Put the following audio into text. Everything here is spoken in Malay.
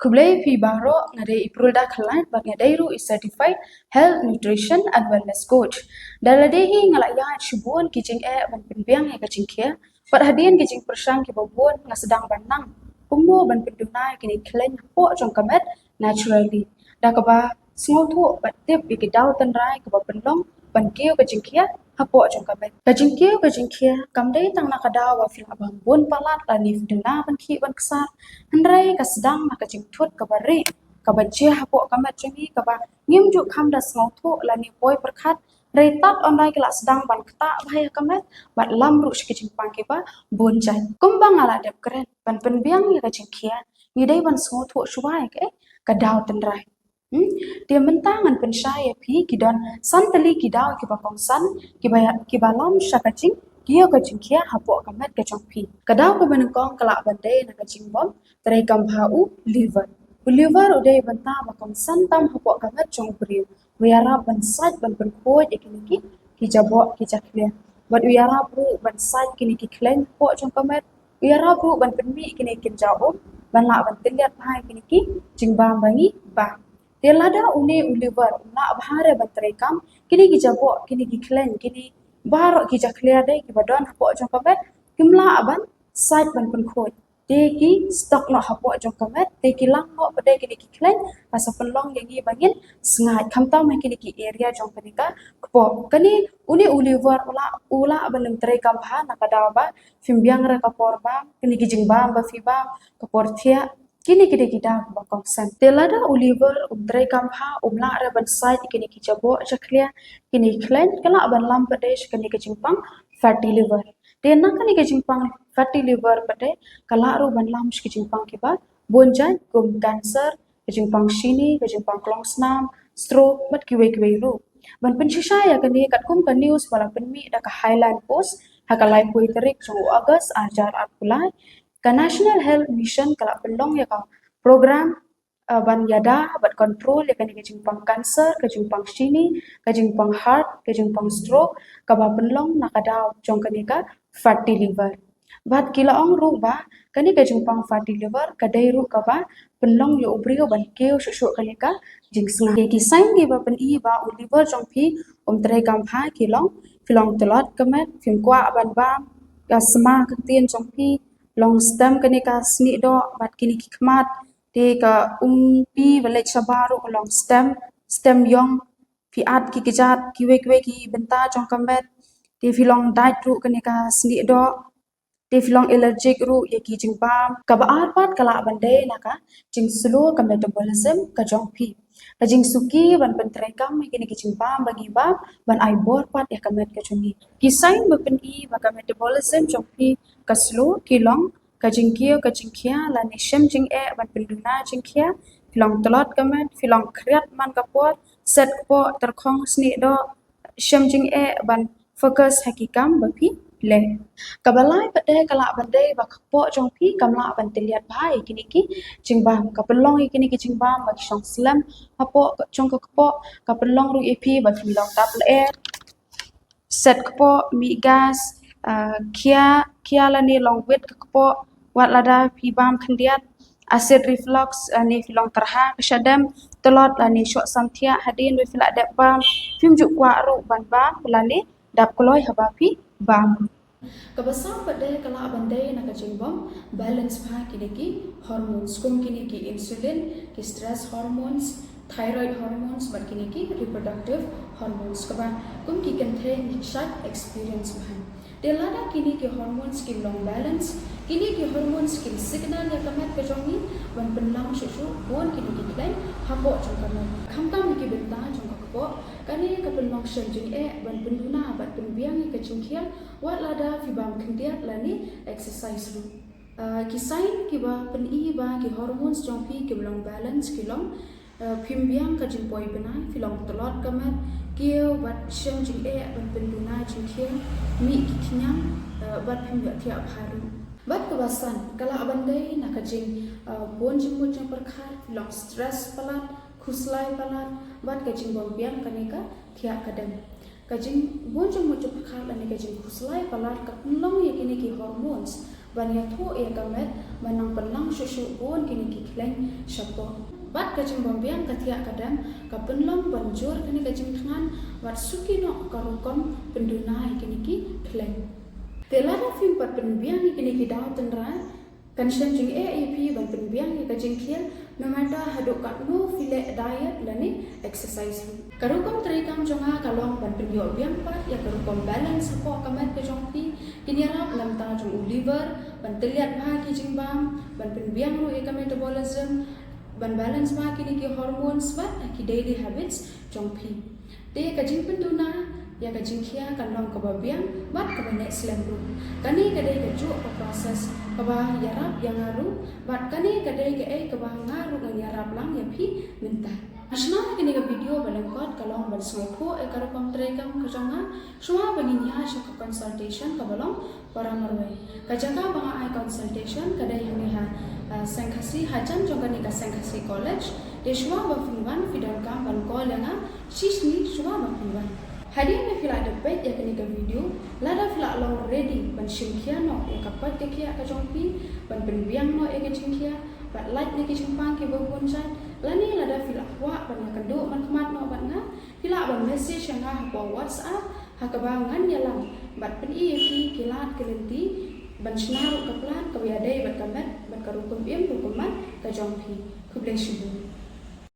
Kublai pi baro ngadai ipruda khalan bak ngadai ru is certified health nutrition and wellness coach. Daladehi ngalaya shubuan kijing ban penbiang ya kacing kia. Pat hadian kijing persang ki babuan nga sedang banang. Pumo ban pendunai kini klen po jong kamet naturally. Da kaba small tu bat tip ikidau tenrai kaba penlong ban kio kacing kia hapo jong kamet. Kacing kia kamdai tang nakadaw wa fil abang bun palat lanif duna ban ki ban kesar. Hendrai ka sedang na kacing tut kabari kabaje hapo kamet jengi kaba ngimju kam da small tu lani boy perkat Retat online kelak sedang ban ketak bahaya kamet bat lamru sikijing pangkiba bonjai. Kumbang ala dep keren ban penbiang ya kacing kia ngidai ban small tu shuai ke kadaw tenrai. Dia mentangan pensaya pi kidon santali kidau kiba kongsan kibalam syakacing kia kacing kia hapo kamet kacang pi. Kadau ke benengkong kelak bandai na kacing bom terai kambhau liver. Liver udai benta bakong santam hapo kamet jong beriu. Wiara ban saj ban berkoi ikiniki kijabok kijaklia. Bat wiara bru ban saj kini kiklen po jong kamet. Wiara bru ban penmi kini kinjau ban la ban tiliat bahai kiniki jingbang bangi bah. Dia lada uni Oliver nak bahare banterekam kini kijabok kini kiklen kini barok kijaklia dai kibadon hapo jong kamet kimla aban side ban penkhoi deki stok no hapo jong kamet deki lang no pada kini kiklen asa pelong yangi bangin sengai kamtau mai kini ki area jong kenika kpo kani uni Oliver ula ban terekam ha nakadawa ba fimbiang ra kapor ba kini kijingba ba fiba kapor thia kini kide kita bakong san telada Oliver umtrai kamha umla ra ban side kini kijabo jaklia kini klen kala ban lam padesh kini kijimpang fatty liver tena kini kijimpang fatty liver pade kala ru ban lam kijimpang kiba bonjan kum cancer kijimpang shini kijimpang klongsnam stroke mat kiwe ru ban pensisa ya kini katkum ka news wala penmi da ka highland post hakalai puiterik jong August ajar apulai ka National Health Mission kala pelong ya ka program ban yada bat control ya kani kejimpang cancer kejimpang shini kejimpang heart kejimpang stroke ka ba pelong nakadaw jong kani ka fatty liver bat kilaong ru ba kani kejimpang fatty liver kadai ru ka ba pelong yo ubrio ban keu shushu kani ka jingsna ke kisain ge ba pen I ba liver jong phi trai kam pha kilong filong telot kamet fim kwa ban ba ka sma ka tien jong phi long stem kani ka sni do bat kini kikmat te ka pi balek sabaru long stem yong fi at ki kijat kiwe ki benta jong kamet te filong dait ru kani ka sni do te filong allergic ru ye ki jingba ka ba pat kala bandai naka jing slow ka metabolism ka jong pi ka jing suki ban pentrai kam kini ki jingba bagi ba ban ai bor pat ya kamet ka chungi kisain ba pen I ba ka metabolism jong pi ka slow kilong kajingkia la ni shem jing ban penduna jingkia filong telot kamet filong kriat man kapot set po terkhong sni do shem jing ban fokus hakikam bapi le kabalai pade kala bandai ba kpo jong pi kamla ban tiliat bhai kini ki jingbam kapelong kini ki jingbam ba shong slam apo jong kpo kapelong ru ep ba filong tap air set kpo mi gas kia la ni long wit kpo wat lada pibam khandiat acid reflux ni filong terha kesadam telot la ni syok samthia hadin we fila dap bam fim juk kwa ru ban bam lani dap kloi habapi bam kabasam pada kala bandai na kajimbam balance pha kiniki hormones kum kiniki insulin ki stress hormones thyroid hormones bat kiniki reproductive hormones kaba kum ki contain sharp experience bahan delada kini ki hormones ki long balance kini ki hormones ki signal ya kamat pe jongi ban penlang shushu bon kini ki klein habo jong kamat khamtam ki benta jong ko kani ka penlang shenjing ban penduna bat penbiang ki chungkhia wat lada fi bam khindiat lani exercise ru kisain ki ba pen I ba ki hormones jong pi ki long balance ki long phimbiang ka jing poi benai filong telot kamat kio bat shenjing ban penduna chungkhia mi ki khinyang bat phimya thia bharu bat kebasan kala bandai nak jing bon jimut jang perkhar long stress palat khuslai palat bat ka jing bombiang kanika thia kadam ka jing bon jimut jang perkhar lani ka jing khuslai palat ka long ye kini ki hormones Banya tu ia kamet manang pelang susu buon kini kikleng syapo. Bat kajing bombiang katiak kadam kapenlong banjur kini kajing tangan wat suki no karukom pendunai kini ki kleng. Telada film pat penbiang kini ki daw tenra Kansian jing AAP ban penbiang ya kajing kia memada haduk kat no file diet lani exercise. Karukom terikam jonga kalong ban penyo biang pat ya karukom balance support kamat ke jongpi kini rap lam ta jong liver ban teliat bah ki jing bam ban penbiang ro ya metabolism ban balance bah kini ki hormones bat ki daily habits jongpi. De kajing penduna ya kajing kia kalong kebabiang bat ke next level. Kani kadai kaju proses kabah yarap yang ngaru bat kani kadai ke kabah ngaru ngan yarap lang ya pi minta asna kini ke video balengkot kalong bal sngko karukom trekam kajonga semua baninya syuk consultation kabalong para marwai kajaga banga ai consultation kadai hamiha sengkasi hajan jongani ka sengkasi college de semua bafinwan fidal kam bal kolanga sisni semua bafinwan Hadiah me fila debate ya kini ke video lada fila long ready ban shimkia no ya kapat ke kia ka jongpi ban penbiang no ya ke jingkia bat light ne ke jimpang ke babon chat lani lada fila wa ban ya kendo man kemat no ban nga fila ban message yang ha po WhatsApp ha kebangan ya lang bat pen EFP kilat kelenti ban snaru ke plan ke wiadai bat kamet ban karukum im hukuman ka jongpi ku bless you